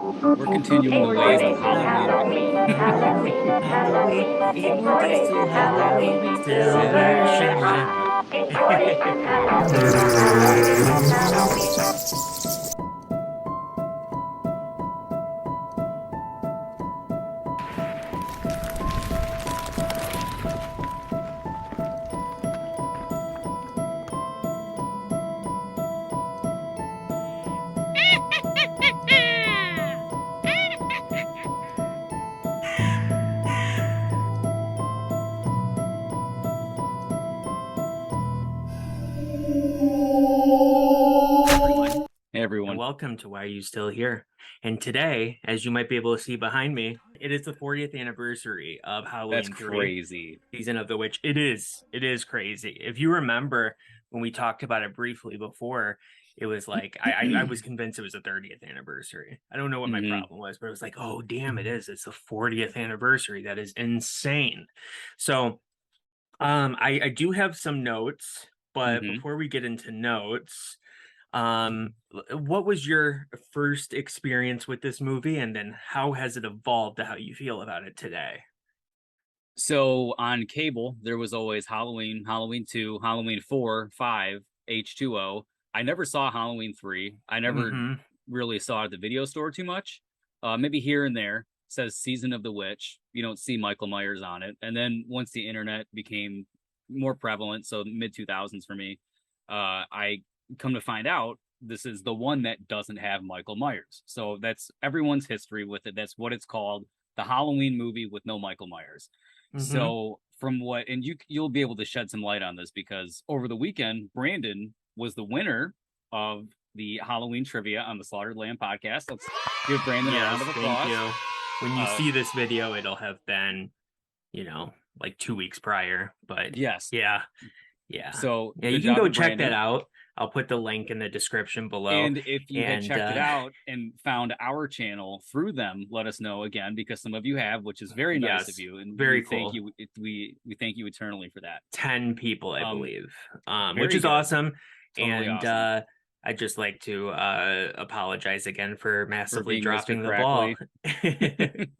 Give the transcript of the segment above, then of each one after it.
We're continuing the ways of Halloween. Halloween, Halloween, it won't be till Halloween, Silver silver Shamrock. Hey And everyone. welcome to Why Are You Still Here? And today, as you might be able to see behind me, it is the 40th anniversary of That's Halloween 3, crazy. Season of the Witch. It is crazy. If you remember when we talked about it briefly before, it was like I was convinced it was the 30th anniversary. I don't know what my hmm problem was, but it was like, oh damn, it is. It's the 40th anniversary. That is insane. So I do have some notes, but hmm before we get into notes, what was your first experience with this movie, and then how has it evolved to how you feel about it today? So on cable, there was always Halloween, Halloween 2, Halloween 4, 5, H2O. I never saw Halloween 3. I never Mm-hmm. really saw it at the video store too much. Maybe here and there. It says Season of the Witch. You don't see Michael Myers on it. And then once the internet became more prevalent, so mid 2000s for me, I come to find out this is the one that doesn't have Michael Myers. So that's everyone's history with it. That's what it's called, the Halloween movie with no Michael Myers. Mm-hmm. So from what, and you'll be able to shed some light on this because over the weekend, Brandon was the winner of the Halloween trivia on the Slaughtered Lamb podcast. Let's give Brandon a Yes, round of thank applause. you. When you Uh, see this video, it'll have been, like 2 weeks prior, but yes. yeah, yeah. So Yeah, you good can job go to check that Brandon. out. I'll put the link in the description below. And if you had And checked it out and found our channel through them, let us know again because some of you have, which is very nice of yes, you, and we very thank cool. you. We thank you eternally for that. 10 people, I Um, believe, which very is good, awesome. totally And awesome I'd just like to apologize again for for massively being Mr. dropping the ball. Crackly.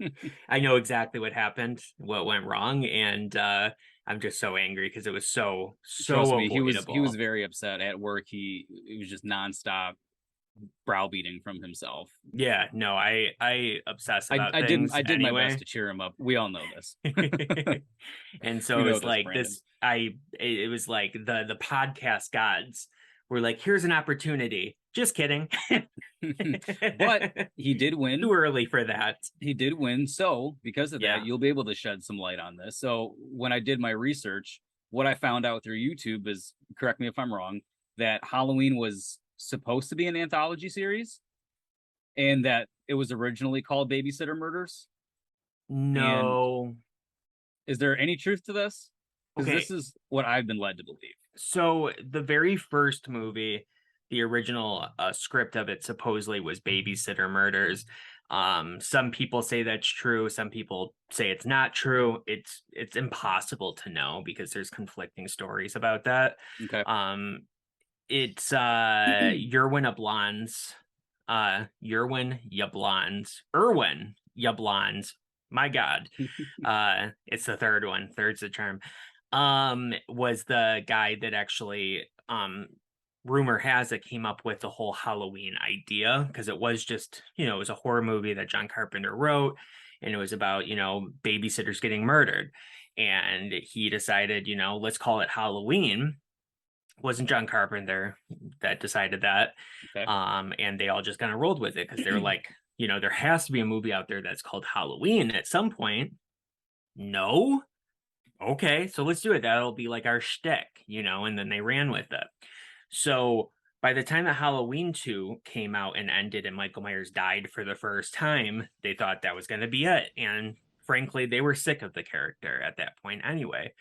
I know exactly what happened, what went wrong, and I'm just so angry because it was so Trust me, he was avoidable. very upset at work. He was just nonstop browbeating from himself. Yeah, no, I obsess I about I did things I did my best anyway. to cheer him up. We all know this. And We so know it's this, like Brandon. this it was like the podcast gods were like, here's an opportunity. Just kidding. But he did Too win. early for that. He did win. So because of that, Yeah. you'll be able to shed some light on this. So when I did my research, what I found out through YouTube is, correct me if I'm wrong, that Halloween was supposed to be an anthology series and that it was originally called Babysitter Murders. And No. is there any truth to this? Because this Okay. is what I've been led to believe. So the very first movie, the original script of it supposedly was Babysitter Murders. Some people say that's true, some people say it's not true. It's impossible to know because there's conflicting stories about that. Okay. Um, it's Yerwin Yablans, Irwin Yablans. My God. It's the third one. Third's the charm. Was the guy that actually rumor has it came up with the whole Halloween idea because it was just, it was a horror movie that John Carpenter wrote, and it was about, babysitters getting murdered. And he decided, let's call it Halloween. Wasn't John Carpenter that decided that. Okay. And they all just kind of rolled with it because they're like, there has to be a movie out there that's called Halloween at some point. No. Okay, so let's do it. That'll be like our shtick, and then they ran with it. So by the time that Halloween 2 came out and ended and Michael Myers died for the first time, they thought that was going to be it. And frankly, they were sick of the character at that point anyway.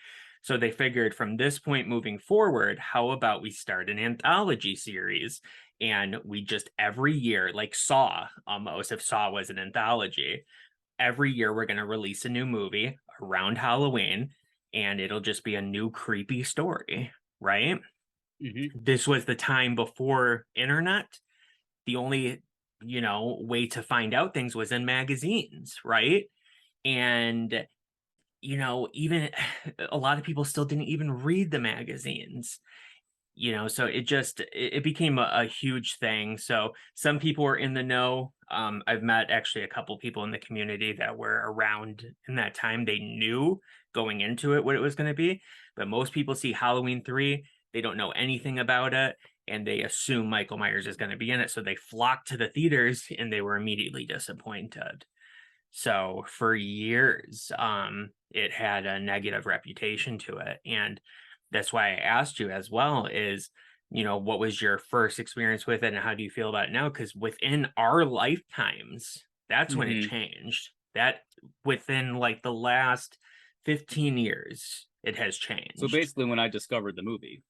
So they figured from this point moving forward, how about we start an anthology series? And we just every year, like Saw almost, if Saw was an anthology, every year we're going to release a new movie around Halloween, and it'll just be a new creepy story, right? hmm This was the time before internet. The only way to find out things was in magazines, right? And even a lot of people still didn't even read the magazines. So it became a huge thing. So some people were in the know. I've met actually a couple people in the community that were around in that time. They knew going into it what it was going to be, but most people see Halloween 3, they don't know anything about it, and they assume Michael Myers is going to be in it, so they flock to the theaters and they were immediately disappointed. So for years, it had a negative reputation to it. And that's why I asked you as well is, what was your first experience with it and how do you feel about it now? Because within our lifetimes, that's when it Hmm. changed. That within like the last 15 years, it has So changed. basically, when I discovered the movie,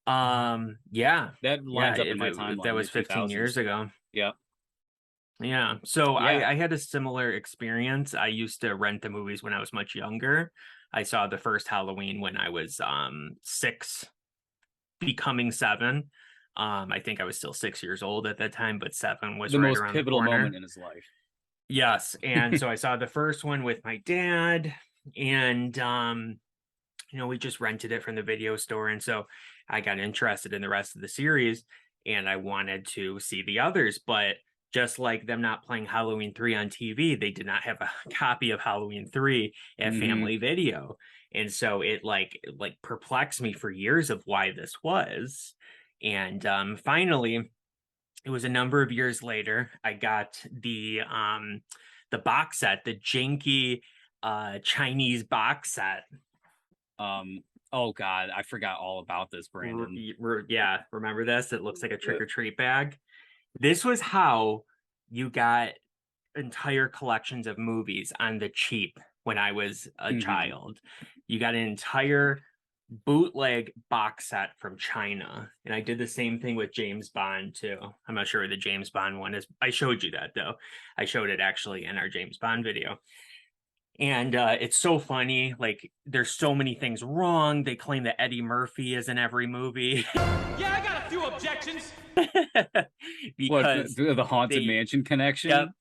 Yeah. that Yeah, lines up in my that timeline, was mid two 15 years thousands. ago. Yeah, Yeah. So yeah. I had a similar experience. I used to rent the movies when I was much younger. I saw the first Halloween when I was 6, becoming 7. I think I was still 6 years old at that time, but 7 was The right most around the pivotal moment corner. in his life. Yes. And so I saw the first one with my dad, and we just rented it from the video store. And so I got interested in the rest of the series and I wanted to see the others. But just like them not playing Halloween 3 on TV, they did not have a copy of Halloween 3 at Hmm. Family Video. And so it like perplexed me for years of why this was. And finally, it was a number of years later, I got the box set, the janky Chinese box set. Oh God, I forgot all about this, Brandon. Yeah, remember this? It looks like a trick or treat bag. This was how you got entire collections of movies on the cheap when I was a Hmm. child. You got an entire bootleg box set from China. And I did the same thing with James Bond too. I'm not sure where the James Bond one is. I showed you that though. I showed it actually in our James Bond video. And it's so funny. Like, there's so many things wrong. They claim that Eddie Murphy is in every movie. Yeah, I got a few objections. What Because the Haunted they, Mansion yep, connection?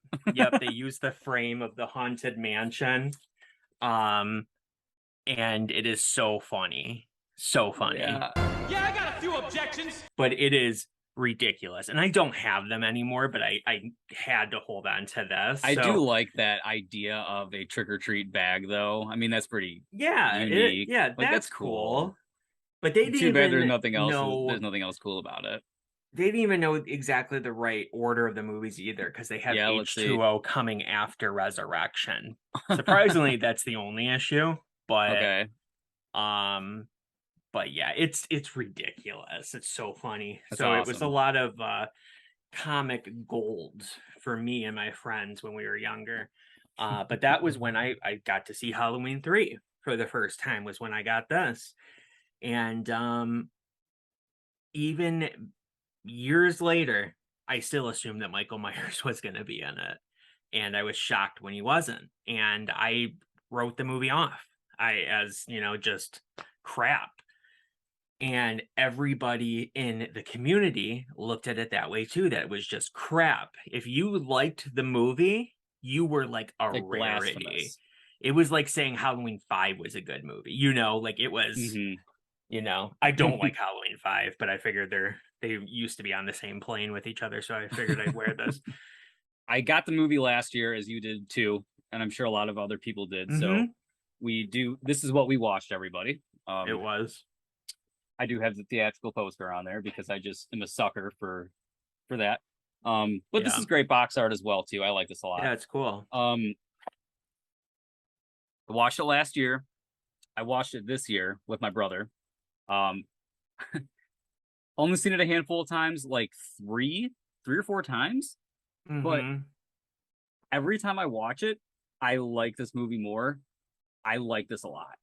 they use the frame of the Haunted Mansion. Um, and it is so funny. So funny. Yeah, Yeah, I got a few objections. But it is ridiculous. And I don't have them anymore, but I had to hold on to this. I do So like that idea of a trick or treat bag, though. I mean, that's pretty unique. yeah, Like that's that's cool. cool. But they didn't Too bad there's even nothing else. There's know nothing else cool about it. they didn't even know exactly the right order of the movies either, because they have Yeah, let's see. H2O coming after Resurrection. Surprisingly, that's the only issue. But Okay, um, but yeah, it's ridiculous. It's so funny. that's So it was a awesome. lot of comic gold for me and my friends when we were younger. But that was when I got to see Halloween 3 for the first time, was when I got this. And even years later, I still assumed that Michael Myers was going to be in it. And I was shocked when he wasn't. And I wrote the movie off as, just crap. And everybody in the community looked at it that way too, that it was just crap. If you liked the movie, you were like a Like rarity. blasphemous. It was like saying Halloween 5 was a good movie. Like it was, Hmm. I don't like Halloween 5, but I figured they used to be on the same plane with each other, so I figured I'd wear this. I got the movie last year, as you did too, and I'm sure a lot of other people did. So Mm-hmm. we do. This is what we watched, everybody. It was. I do have the theatrical poster on there because I just am a sucker for that. But this Yeah. is great box art as well too. I like this a lot. Yeah, it's cool. I watched it last year. I watched it this year with my brother. Um, only seen it a handful of times, like three or four times. But Mm-hmm. every time I watch it, I like this movie more. I like this a lot.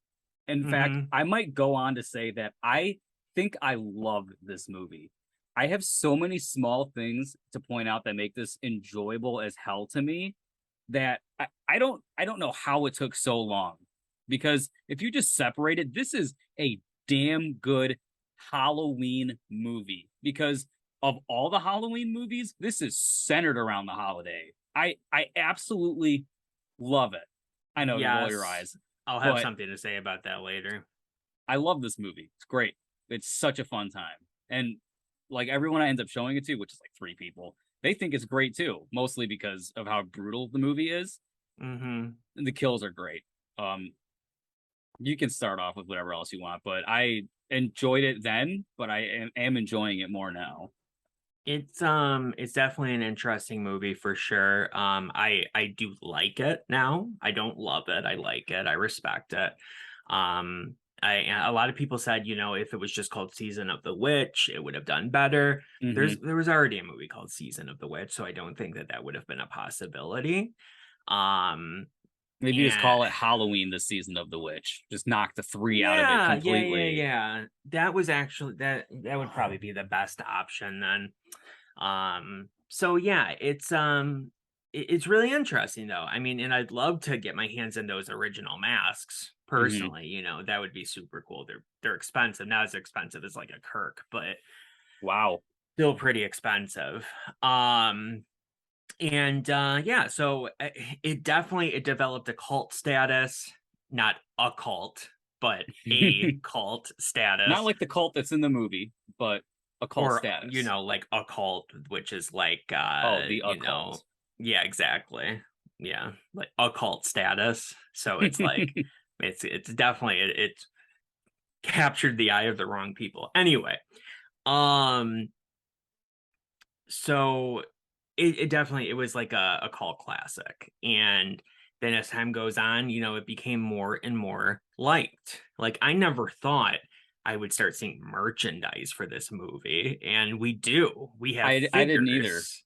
In fact, Mm-hmm. I might go on to say that I think I love this movie. I have so many small things to point out that make this enjoyable as hell to me that I don't know how it took so long. Because if you just separate it, this is a damn good Halloween movie. Because of all the Halloween movies, this is centered around the holiday. I absolutely love it. I know you roll your Yes. eyes. I'll have But- something to say about that later. I love this movie. It's great. It's such a fun time. And like everyone I end up showing it to, which is like 3 people, they think it's great too, mostly because of how brutal the movie is. Mm-hmm. And the kills are great. You can start off with whatever else you want, but I enjoyed it then, but I am enjoying it more now. It's definitely an interesting movie for sure. I do like it now. I don't love it. I like it. I respect it. A lot of people said, if it was just called Season of the Witch, it would have done better. Mhm. There was already a movie called Season of the Witch, so I don't think that would have been a possibility. Maybe just and- call it Halloween, the Season of the Witch. Just knock the 3 out of it completely. Yeah. That was actually that would probably be the best option then. So yeah, it's really interesting though. I mean, and I'd love to get my hands on those original masks personally. That would be super cool. They're expensive, not as expensive as like a Kirk, but Wow. still pretty expensive. Yeah, so it developed a cult status, not a cult, but a cult status. Not like the cult that's in the movie, but a cult or status. like a cult, which is like the occult. yeah, exactly. Yeah, like a cult status. So it's like it's definitely it's captured the eye of the wrong people. Anyway, so it definitely, it was like a cult classic, and then as time goes on, it became more and more liked. Like, I never thought I would start seeing merchandise for this movie, and we have I didn't either. figures.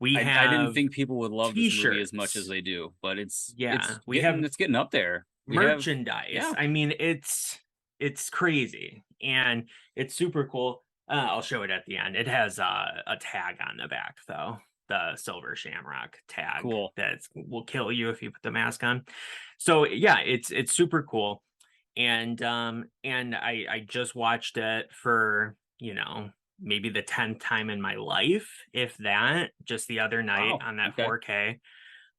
I I didn't think people would love this movie as much as t-shirts. they do, but it's have it's getting up there. We have- merchandise. yeah. I mean, it's crazy, and it's super cool. I'll show it at the end. It has a tag on the back though, the Silver Shamrock tag. Cool. That will kill you if you put the mask on. So yeah, it's super cool. And I just watched it for maybe the 10th time in my life, if that, just the other night Wow, on that okay.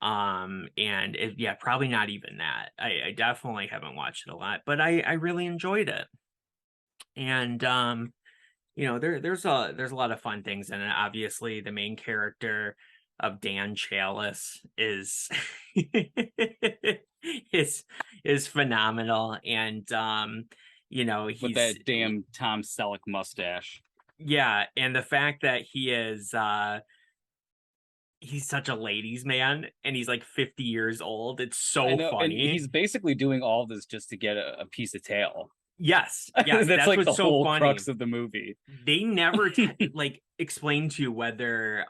4K. And probably not even that. I definitely haven't watched it a lot, but I really enjoyed it. And there's a lot of fun things in it. Obviously, the main character of Dan Chalice is is phenomenal, and he's with that damn Tom Selleck mustache. yeah, and the fact that he is he's such a ladies man, and he's like 50 years old. It's so I know, and funny. he's basically doing all this just to get a piece of tail. Yes, that's like what's the so whole funny. crux of the movie. They never like explain to you whether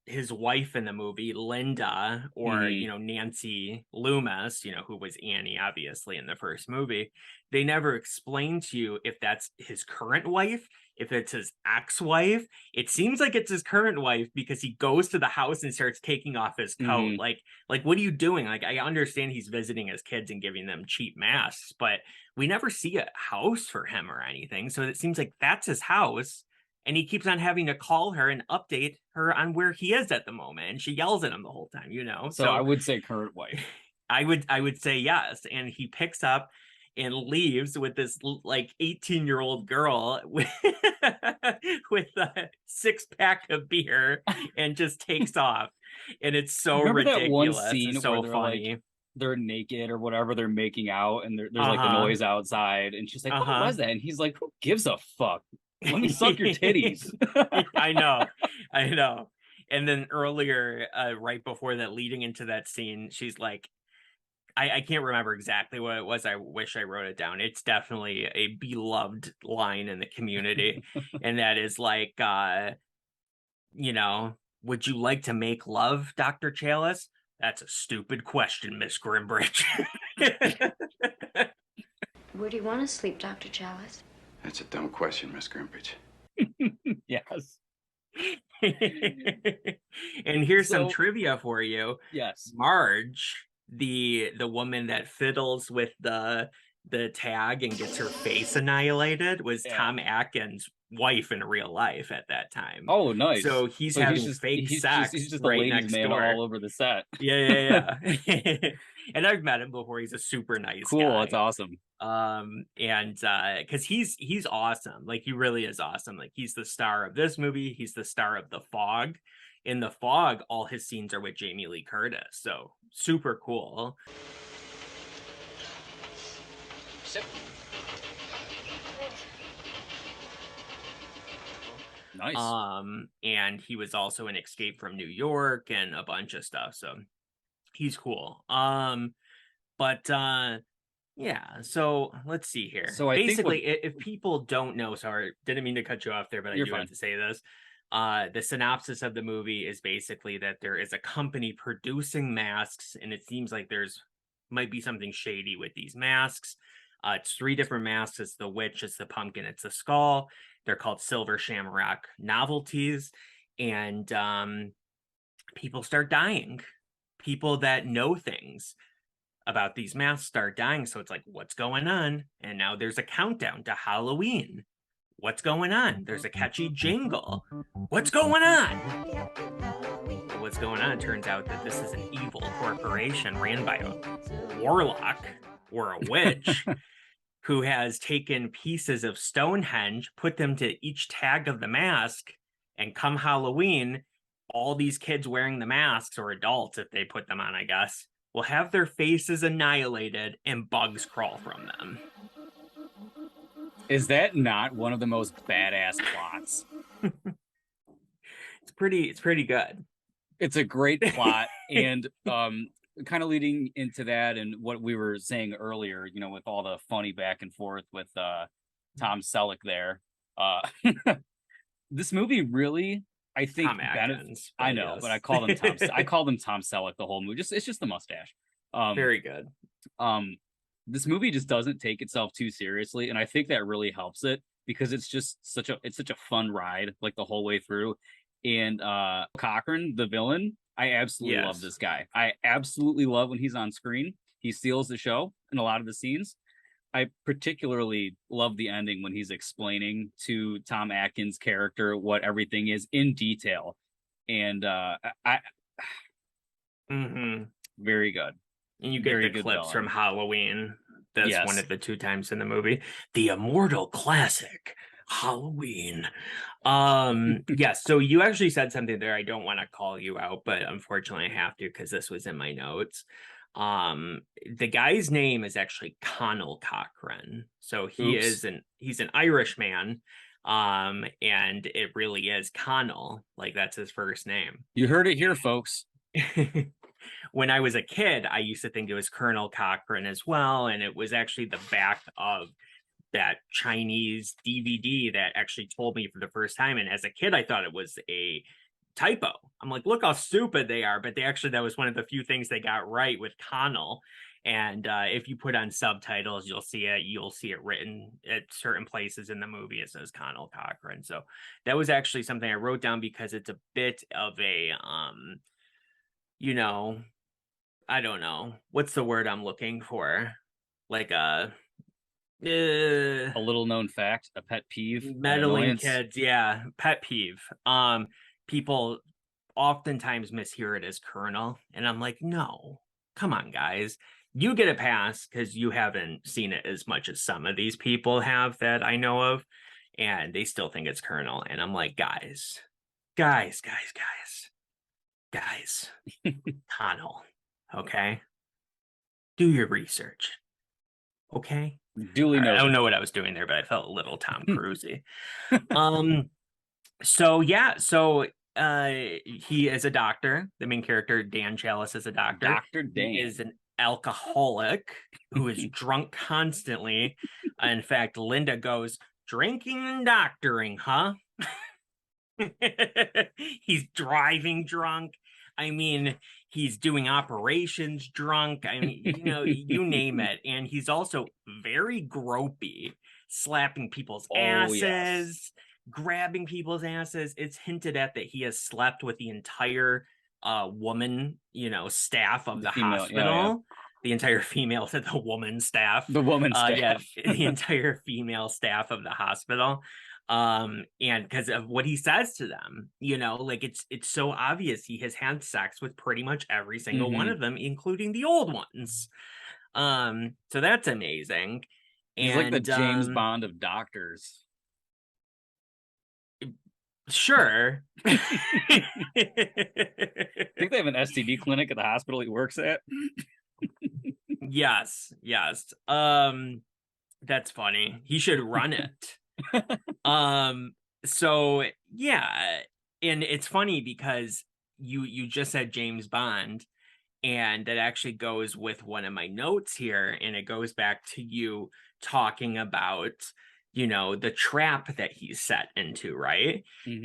his wife in the movie, Linda, or Nancy Loomis, who was Annie obviously in the first movie, they never explain to you if that's his current wife, if it's his ex-wife. It seems like it's his current wife because he goes to the house and starts taking off his coat. Like what are you doing? Like, I understand he's visiting his kids and giving them cheap masks, but we never see a house for him or anything. So it seems like that's his house. And he keeps on having to call her and update her on where he is at the moment. And she yells at him the whole time, So I would say current wife. I would say yes. And he picks up and leaves with this like 18-year-old girl with with a 6-pack of beer and just takes off. And it's so Remember that one ridiculous. scene and so where funny. they're naked or whatever, they're making out, and there's like the noise outside, and she's like, "What was that?" And he's like, "Who gives a fuck? Let me suck your titties." I know. And then earlier, right before that, leading into that scene, she's like, I can't remember exactly what it was. I wish I wrote it down. It's definitely a beloved line in the community. And that is like, would you like to make love, Dr. Chalice? That's a stupid question, Miss Grimbridge. Where do you want to sleep, Dr. Chalice? That's a dumb question, Miss Grimbridge. Yes. And here's some So- trivia for you. Yes. Marge, the woman that fiddles with the tag and gets her face annihilated, was Yeah. Tom Atkins' wife in real life at that time. Oh, nice. So he's So having fake sex he's just right a ladies' next man door. all over the set. Yeah. And I've met him before. He's a super nice Cool. guy. That's awesome. And because he's awesome. Like, he really is awesome. Like, he's the star of this movie. He's the star of The Fog. In The Fog, all his scenes are with Jamie Lee Curtis. So super cool. Nice. And he was also in Escape from New York and a bunch of stuff. So he's cool. But yeah, so let's see here. So I think basically, if people don't know, sorry, didn't mean to cut you off there, but I You're do fine. have to say this. The synopsis of the movie is basically that there is a company producing masks, and it seems like might be something shady with these masks. It's 3 different masks. It's the witch, it's the pumpkin, it's the skull. They're called Silver Shamrock novelties, and people start dying. People that know things about these masks start dying. So it's like, what's going on? And now there's a countdown to Halloween. What's going on? There's a catchy jingle. What's going on? What's going on? It turns out that this is an evil corporation ran by a warlock or a witch who has taken pieces of Stonehenge, put them to each tag of the mask, and come Halloween, all these kids wearing the masks, or adults if they put them on, I guess, will have their faces annihilated and bugs crawl from them. Is that not one of the most badass plots? It's pretty good. It's a great plot, and kind of leading into that and what we were saying earlier, you know, with all the funny back and forth with Tom Selleck there. This movie really, I think, Tom Atkins, I know, yes. but I called him Tom Selleck the whole movie. It's just the mustache. Very good. This movie just doesn't take itself too seriously, and I think that really helps it, because it's just such a fun ride, like, the whole way through. And Cochran, the villain, I absolutely love this guy. I absolutely love when he's on screen. He steals the show in a lot of the scenes. I particularly love the ending when he's explaining to Tom Atkins' character what everything is in detail. And very good. And you get Very the good clips villain. from Halloween. That's Yes. one of the 2 times in the movie. The immortal classic, Halloween. So you actually said something there. I don't want to call you out, but unfortunately I have to, because this was in my notes. The guy's name is actually Connell Cochran. So he's an Irish man. And it really is Connell. Like, that's his first name. You heard it here, folks. When I was a kid, I used to think it was Colonel Cochran as well. And it was actually the back of that Chinese DVD that actually told me for the first time. And as a kid, I thought it was a typo. I'm like, look how stupid they are. But that was one of the few things they got right with Connell. And if you put on subtitles, you'll see it written at certain places in the movie. It says Connell Cochran. So that was actually something I wrote down, because it's a bit of a, I don't know. What's the word I'm looking for? Like a little known fact, a pet peeve, meddling annoyance. kids. Yeah. Pet peeve. People oftentimes mishear it as Colonel. And I'm like, no, come on, guys. You get a pass because you haven't seen it as much as some of these people have that I know of. And they still think it's Colonel. And I'm like, guys, Connell, okay? Do your research, okay? Duly noted. I don't know what I was doing there, but I felt a little Tom Cruise-y. So he is a doctor. The main character, Dan Chalice, is a doctor. Dr. Dan. He is an alcoholic who is drunk constantly. In fact, Linda goes, "Drinking and doctoring, huh?" He's driving drunk. I mean, he's doing operations drunk. I mean, you name it. And he's also very gropey, slapping people's asses, yes. grabbing people's asses. It's hinted at that he has slept with the entire woman, staff of the hospital. Yeah. The entire female, the woman staff. The woman staff. Yeah, the entire female staff of the hospital. And because of what he says to them, you know, like it's so obvious he has had sex with pretty much every single one of them, including the old ones. So that's amazing. He's like the And James Bond of doctors. sure. I think they have an STD clinic at the hospital he works at. Yes. That's funny. He should run it. So yeah, and it's funny because you just said James Bond, and that actually goes with one of my notes here, and it goes back to you talking about, you know, the trap that he's set into, right?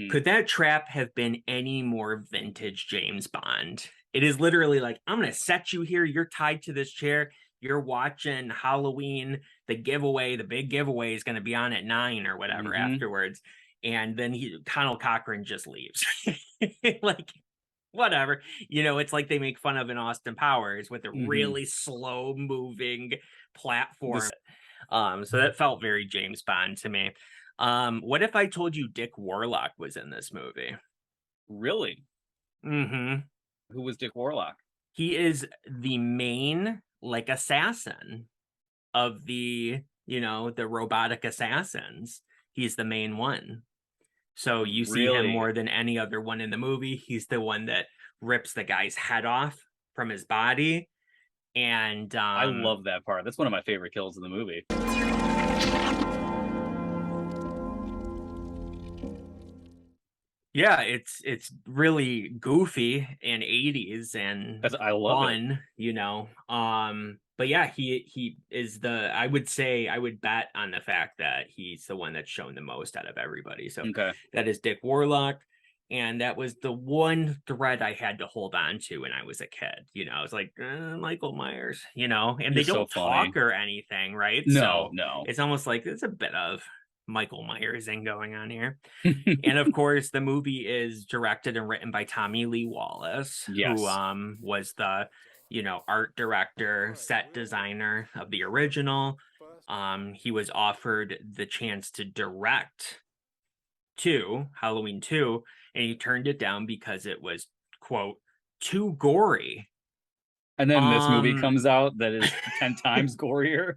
Could that trap have been any more vintage James Bond? It is literally like, I'm going to set you here. You're tied to this chair. You're watching Halloween. The giveaway, the big giveaway is going to be on at 9 or whatever afterwards. And then Connell Cochran just leaves. Like, whatever. You know, it's like they make fun of in Austin Powers with a really slow moving platform. So that felt very James Bond to me. What if I told you Dick Warlock was in this movie? Really? Mm-hmm. Who was Dick Warlock? He is the main, like, assassin of the, you know, the robotic assassins. He's the main one. So you see him more than any other one in the movie. He's the one that rips the guy's head off from his body. And I love that part. That's one of my favorite kills in the movie. Yeah, it's really goofy and 80s and I love fun, it. you know. But yeah, he is I would bet on the fact that he's the one that's shown the most out of everybody. So that is Dick Warlock. And that was the one thread I had to hold on to when I was a kid. You know, I was like, Michael Myers, you know, and they don't talk or anything, right? No. It's almost like there's a bit of Michael Myersing going on here. And of course, the movie is directed and written by Tommy Lee Wallace, who was the, you know, art director, set designer of the original. He was offered the chance to direct Halloween 2, and he turned it down because it was, quote, too gory. And then this movie comes out that is 10 times gorier.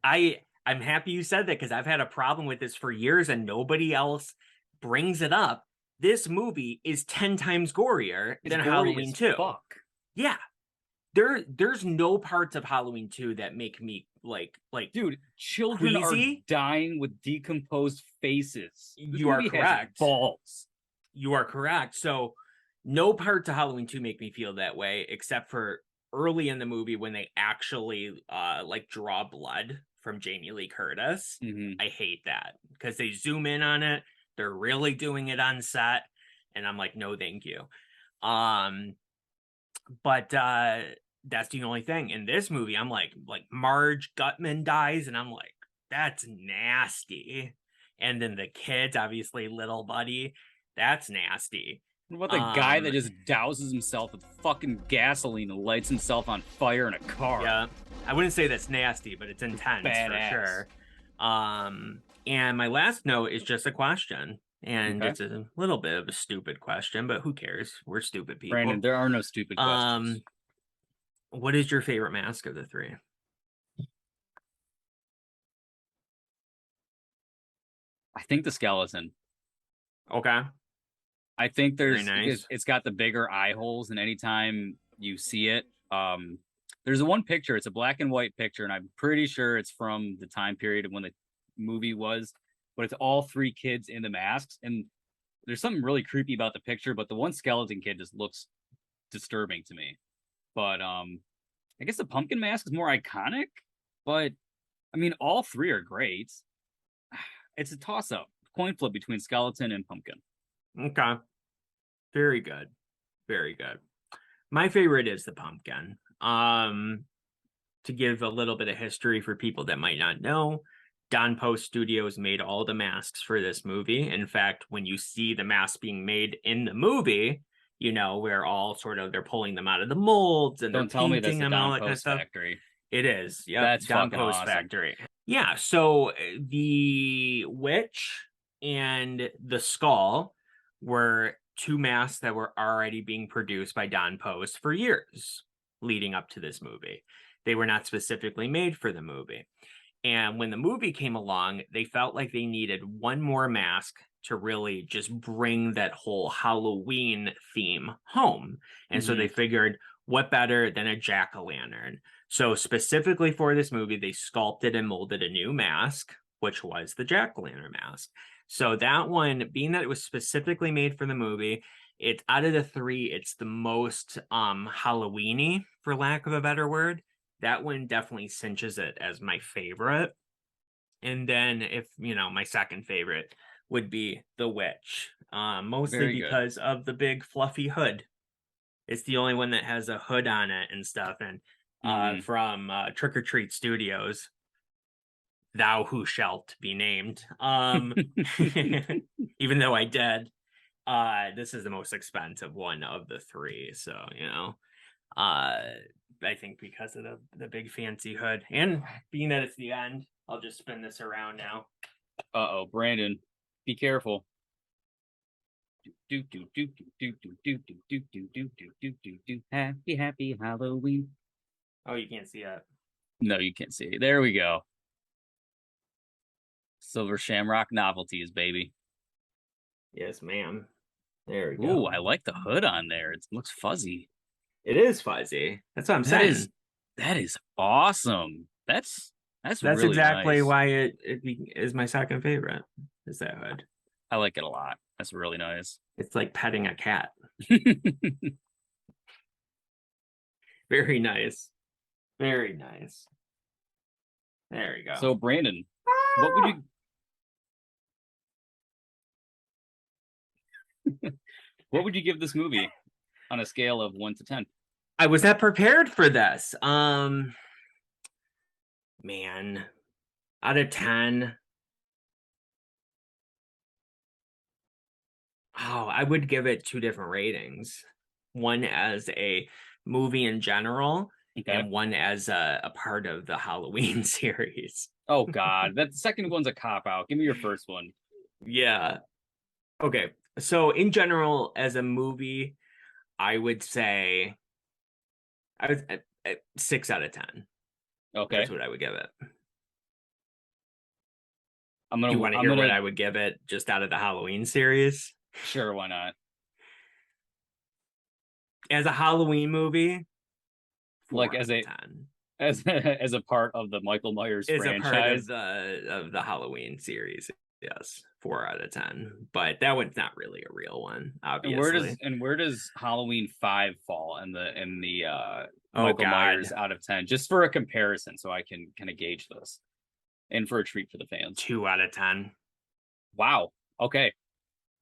I'm happy you said that because I've had a problem with this for years and nobody else brings it up. This movie is 10 times gorier than Halloween 2. Fuck. Yeah. There's no parts of Halloween 2 that make me like dude, children queasy. Are dying with decomposed faces. You are correct. Balls. You are correct. So no parts of Halloween 2 make me feel that way, except for early in the movie when they actually like draw blood from Jamie Lee Curtis. I hate that because they zoom in on it. They're really doing it on set, and I'm like, no, thank you. But that's the only thing in this movie. I'm like Marge Gutman dies, and I'm like, that's nasty. And then the kids, obviously, little buddy, that's nasty. What about the guy that just douses himself with fucking gasoline and lights himself on fire in a car? Yeah, I wouldn't say that's nasty, but it's intense for sure. And my last note is just a question. And it's a little bit of a stupid question, but who cares? We're stupid people. Brandon, there are no stupid questions. What is your favorite mask of the three? I think the skeleton. Okay. I think there's nice. It's got the bigger eye holes, and anytime you see it, there's one picture. It's a black and white picture, and I'm pretty sure it's from the time period of when the movie was. But it's all three kids in the masks, and there's something really creepy about the picture. But the one skeleton kid just looks disturbing to me. But I guess the pumpkin mask is more iconic. But I mean, all three are great. It's a toss-up, coin flip between skeleton and pumpkin. Okay. Very good. Very good. My favorite is the pumpkin. To give a little bit of history for people that might not know, Don Post Studios made all the masks for this movie. In fact, when you see the masks being made in the movie, you know, we're all sort of, they're pulling them out of the molds and don't tell me that's the them, Don Post factory. It is. Yeah, that's Don fucking Post awesome. factory. Yeah, so the witch and the skull were two masks that were already being produced by Don Post for years leading up to this movie. They were not specifically made for the movie. And when the movie came along, they felt like they needed one more mask to really just bring that whole Halloween theme home. And so they figured, what better than a jack-o'-lantern? So specifically for this movie, they sculpted and molded a new mask, which was the jack-o'-lantern mask. So that one, being that it was specifically made for the movie, it's out of the three, it's the most Halloween-y, for lack of a better word. That one definitely cinches it as my favorite. And then if, my second favorite would be The Witch, mostly Very good. because of the big fluffy hood. It's the only one that has a hood on it and stuff. And from Trick or Treat Studios, Thou Who Shalt Be Named. Even though I did, this is the most expensive one of the three. So, I think because of the big fancy hood, and being that it's the end, I'll just spin this around now. Uh-oh, Brandon, be careful. Happy Halloween. Oh, you can't see it. No, you can't see it. There we go. Silver Shamrock Novelties, baby. Yes, ma'am. There we go. Ooh, I like the hood on there. It looks fuzzy. It is fuzzy. That's what I'm saying. That is awesome. That's really exactly nice. why it is my second favorite. Is that hood? I like it a lot. That's really nice. It's like petting a cat. Very nice. Very nice. There we go. So, Brandon, what would you what would you give this movie on a scale of 1 to 10? I was not prepared for this. Man, out of 10. Oh, I would give it two different ratings. One as a movie in general, and one as a part of the Halloween series. Oh God, that second one's a cop-out. Give me your first one. Yeah. Okay. So in general, as a movie, I would say I was at 6 out of 10. Okay. That's what I would give it. Do you want to hear what I would give it just out of the Halloween series? Sure, why not? As a Halloween movie, like as a 10. as a part of the Michael Myers franchise, a part of the Halloween series. Yes, 4 out of 10. But that one's not really a real one, obviously. And where does Halloween 5 fall in the Michael Myers out of 10? Just for a comparison, so I can kind of gauge this, and for a treat for the fans. 2 out of 10. Wow. Okay.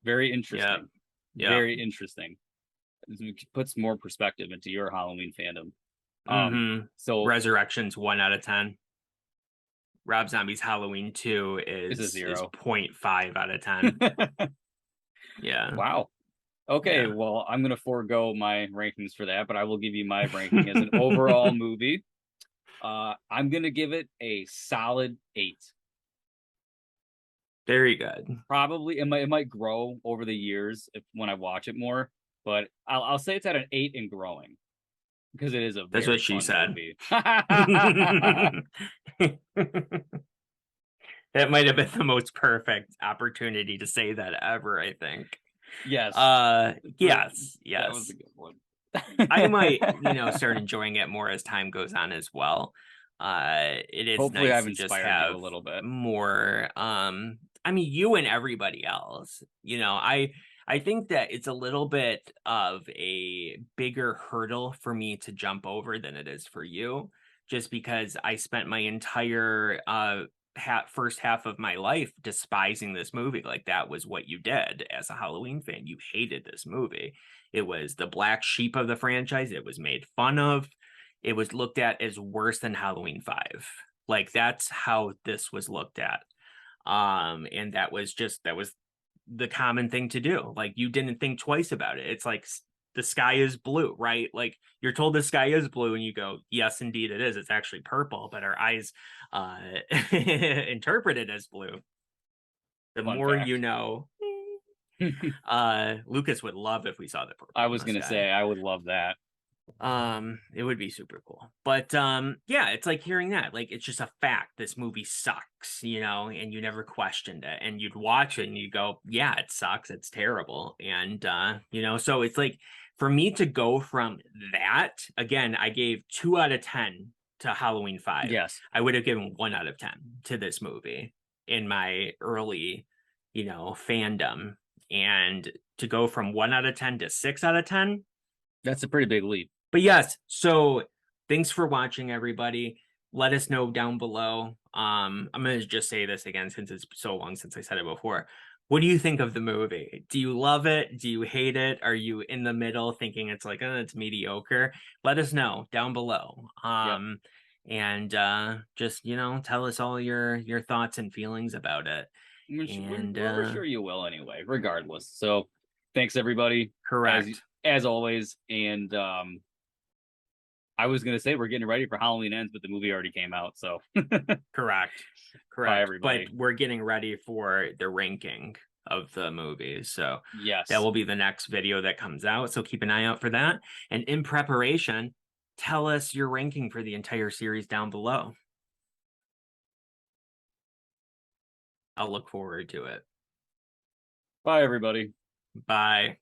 Very interesting. Yeah. Very interesting. It puts more perspective into your Halloween fandom. So Resurrection's 1 out of 10. Rob Zombie's Halloween 2 is a 0. Is 0.5 out of 10. Yeah. Wow. Okay, well, I'm going to forego my rankings for that, but I will give you my ranking as an overall movie. I'm going to give it a solid 8. Very good. Probably it might grow over the years when I watch it more, but I'll say it's at an 8 and growing, because it is a That's what she said. Movie. That might have been the most perfect opportunity to say that ever, I think. Yes. Yes. That was a good one. I might, start enjoying it more as time goes on as well. It is hopefully nice I've to just inspired have you a little bit more. You and everybody else. I think that it's a little bit of a bigger hurdle for me to jump over than it is for you, just because I spent my entire first half of my life despising this movie. Like, that was what you did as a Halloween fan. You hated this movie. It was the black sheep of the franchise. It was made fun of. It was looked at as worse than Halloween 5. Like, that's how this was looked at. And that was the common thing to do. Like, you didn't think twice about it. It's like the sky is blue, right? Like, you're told the sky is blue and you go, yes, indeed it is. It's actually purple, but our eyes interpret it as blue. The Fun more fact. you know. Lucas would love if we saw the purple. I was gonna say I would love that. It would be super cool. But yeah, it's like hearing that. Like it's just a fact. This movie sucks, you know, and you never questioned it. And you'd watch it and you go, yeah, it sucks, it's terrible. And you know, so it's like for me to go from that, again, I gave 2 out of 10 to Halloween 5. Yes. I would have given 1 out of 10 to this movie in my early, you know, fandom. And to go from 1 out of 10 to 6 out of 10, That's a pretty big leap. but yes, so thanks for watching, everybody. Let us know down below. I'm gonna just say this again since it's so long since I said it before. What do you think of the movie? Do you love it? Do you hate it? Are you in the middle thinking it's like, oh, it's mediocre? Let us know down below. And just, you know, tell us all your thoughts and feelings about it. We're sure you will anyway, regardless. So thanks everybody. Correct. As always. And I was gonna say we're getting ready for Halloween Ends, but the movie already came out. So Correct. Bye, everybody. But we're getting ready for the ranking of the movies. So yes. that will be the next video that comes out. So keep an eye out for that. And in preparation, tell us your ranking for the entire series down below. I'll look forward to it. Bye everybody. Bye.